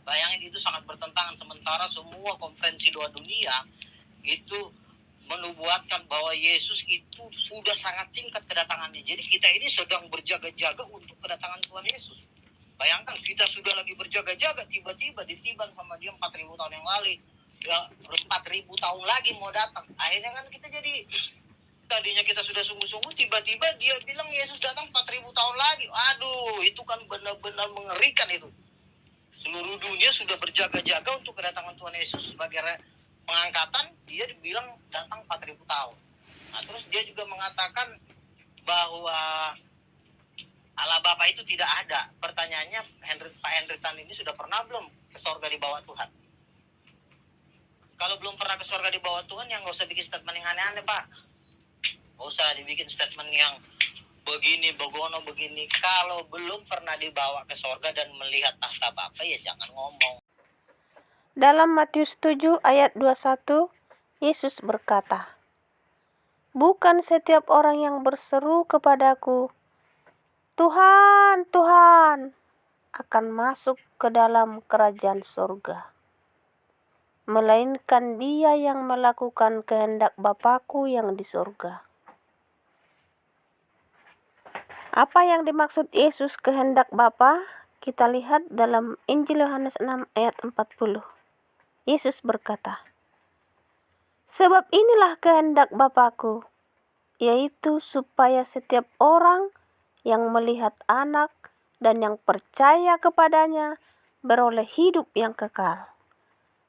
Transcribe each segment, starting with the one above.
Bayangin, itu sangat bertentangan, sementara semua konferensi doa dunia itu menubuatkan bahwa Yesus itu sudah sangat singkat kedatangannya. Jadi kita ini sedang berjaga-jaga untuk kedatangan Tuhan Yesus. Bayangkan, kita sudah lagi berjaga-jaga, tiba-tiba ditiban sama dia 4.000 tahun yang lalu. Ya, 4.000 tahun lagi mau datang. Akhirnya kan kita jadi, tadinya kita sudah sungguh-sungguh, tiba-tiba dia bilang Yesus datang 4.000 tahun lagi. Aduh, itu kan benar-benar mengerikan itu. Seluruh dunia sudah berjaga-jaga untuk kedatangan Tuhan Yesus sebagai pengangkatan, dia dibilang datang 4.000 tahun. Nah, terus dia juga mengatakan bahwa Allah Bapa itu tidak ada. Pertanyaannya, Pak Henry Tan ini sudah pernah belum ke sorga di bawah Tuhan? Kalau belum pernah ke sorga di bawah Tuhan, ya nggak usah bikin statement yang aneh-aneh, Pak. Nggak usah dibikin statement yang begini, begono, begini. Kalau belum pernah dibawa ke sorga dan melihat tahta Bapa, ya jangan ngomong. Dalam Matius 7 ayat 21, Yesus berkata, "Bukan setiap orang yang berseru kepadaku, 'Tuhan, Tuhan,' akan masuk ke dalam kerajaan surga, melainkan dia yang melakukan kehendak Bapa-Ku yang di surga." Apa yang dimaksud Yesus kehendak Bapa? Kita lihat dalam Injil Yohanes 6 ayat 40. Yesus berkata, "Sebab inilah kehendak Bapa-Ku, yaitu supaya setiap orang yang melihat Anak dan yang percaya kepadanya beroleh hidup yang kekal,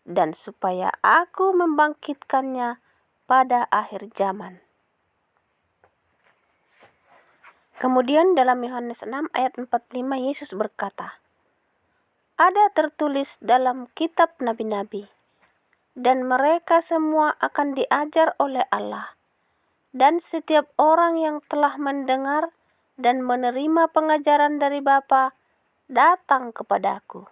dan supaya Aku membangkitkannya pada akhir zaman." Kemudian dalam Yohanes 6 ayat 45 Yesus berkata, "Ada tertulis dalam kitab nabi-nabi, dan mereka semua akan diajar oleh Allah, dan setiap orang yang telah mendengar dan menerima pengajaran dari Bapa datang kepadaku."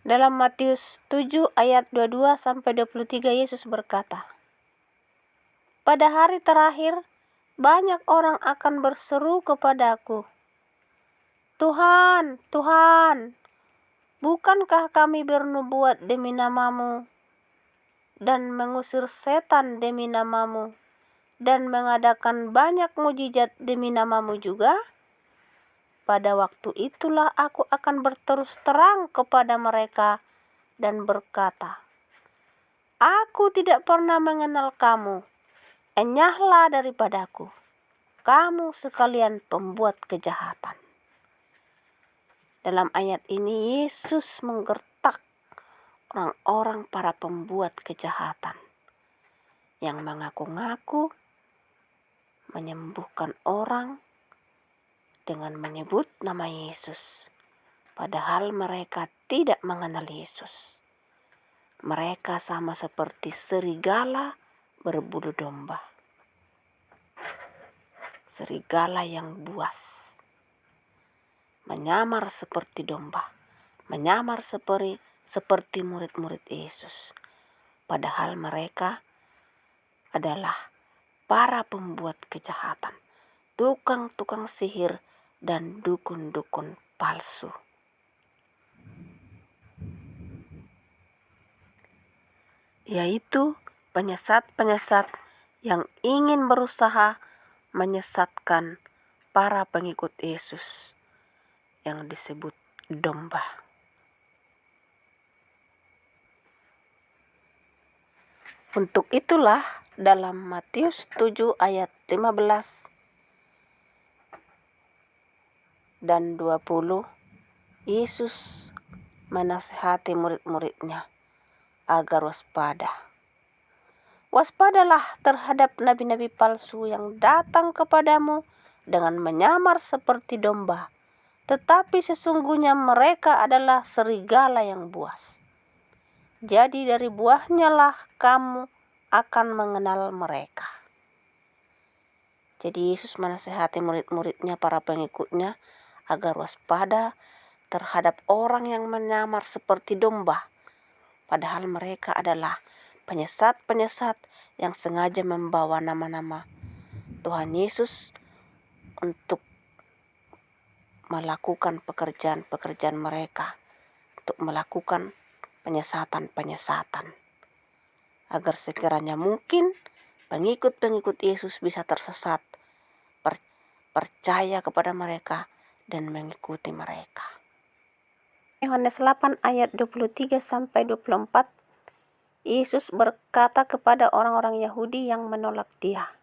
Dalam Matius 7 ayat 22-23 Yesus berkata, "Pada hari terakhir, banyak orang akan berseru kepadaku, 'Tuhan, Tuhan, bukankah kami bernubuat demi nama-Mu dan mengusir setan demi nama-Mu dan mengadakan banyak mujizat demi nama-Mu juga?' Pada waktu itulah aku akan berterus terang kepada mereka dan berkata, 'Aku tidak pernah mengenal kamu. Enyahlah daripadaku, kamu sekalian pembuat kejahatan.'" Dalam ayat ini Yesus menggertak orang-orang para pembuat kejahatan yang mengaku-ngaku menyembuhkan orang dengan menyebut nama Yesus, padahal mereka tidak mengenal Yesus. Mereka sama seperti serigala berbulu domba. Serigala yang buas, menyamar seperti domba, menyamar seperti murid-murid Yesus. Padahal mereka adalah para pembuat kejahatan, tukang-tukang sihir dan dukun-dukun palsu. Yaitu penyesat-penyesat yang ingin berusaha menyesatkan para pengikut Yesus yang disebut domba. Untuk itulah dalam Matius 7 ayat 15 dan 20 Yesus menasihati murid-muridnya agar waspada. "Waspadalah terhadap nabi-nabi palsu yang datang kepadamu dengan menyamar seperti domba, tetapi sesungguhnya mereka adalah serigala yang buas. Jadi dari buahnya lah kamu akan mengenal mereka." Jadi Yesus menasihati murid-muridnya, para pengikutnya, agar waspada terhadap orang yang menyamar seperti domba, padahal mereka adalah penyesat-penyesat yang sengaja membawa nama-nama Tuhan Yesus untuk melakukan pekerjaan-pekerjaan mereka, untuk melakukan penyesatan-penyesatan, agar sekiranya mungkin pengikut-pengikut Yesus bisa tersesat, percaya kepada mereka, dan mengikuti mereka. Yohanes 8 ayat 23-24, Yesus berkata kepada orang-orang Yahudi yang menolak Dia.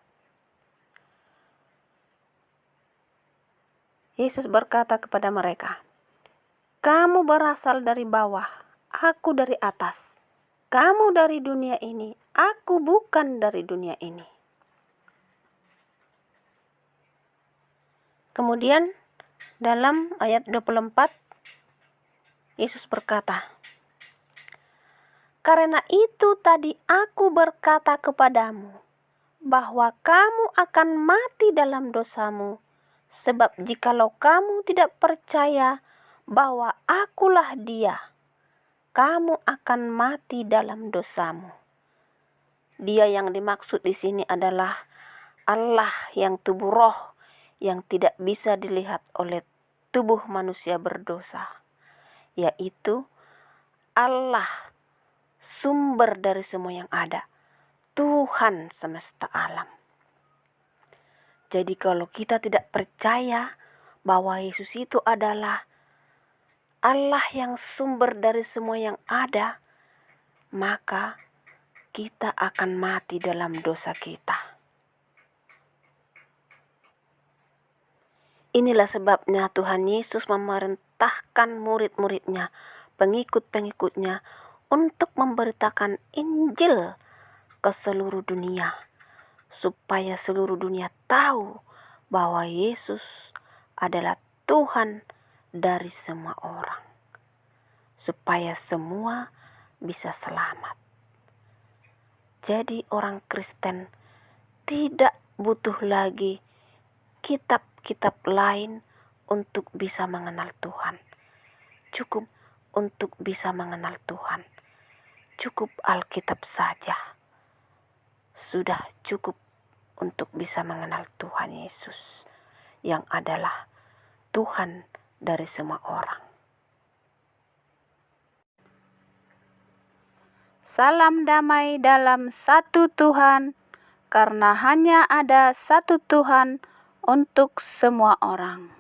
Yesus berkata kepada mereka, "Kamu berasal dari bawah, aku dari atas. Kamu dari dunia ini, aku bukan dari dunia ini." Kemudian dalam ayat 24, Yesus berkata, "Karena itu tadi aku berkata kepadamu, bahwa kamu akan mati dalam dosamu, sebab jikalau kamu tidak percaya bahwa akulah Dia, kamu akan mati dalam dosamu." Dia yang dimaksud di sini adalah Allah yang tubuh roh, yang tidak bisa dilihat oleh tubuh manusia berdosa, yaitu Allah, sumber dari semua yang ada, Tuhan semesta alam. Jadi kalau kita tidak percaya bahwa Yesus itu adalah Allah yang sumber dari semua yang ada, maka kita akan mati dalam dosa kita. Inilah sebabnya Tuhan Yesus memerintahkan murid-muridnya, pengikut-pengikutnya, untuk memberitakan Injil ke seluruh dunia, supaya seluruh dunia tahu bahwa Yesus adalah Tuhan dari semua orang, supaya semua bisa selamat. Jadi orang Kristen tidak butuh lagi kitab-kitab lain untuk bisa mengenal Tuhan. Cukup untuk bisa mengenal Tuhan, cukup Alkitab saja. Sudah cukup untuk bisa mengenal Tuhan Yesus, yang adalah Tuhan dari semua orang. Salam damai dalam satu Tuhan, karena hanya ada satu Tuhan untuk semua orang.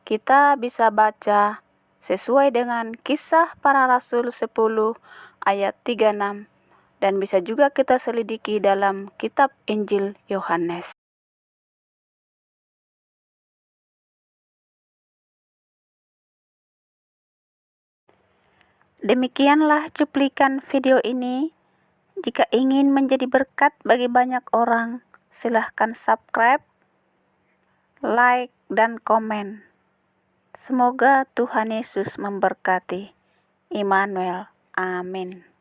Kita bisa baca sesuai dengan Kisah Para Rasul 10 ayat 36, dan bisa juga kita selidiki dalam kitab Injil Yohanes. Demikianlah cuplikan video ini. Jika ingin menjadi berkat bagi banyak orang, silahkan subscribe, like, dan komen. Semoga Tuhan Yesus memberkati. Immanuel. Amin.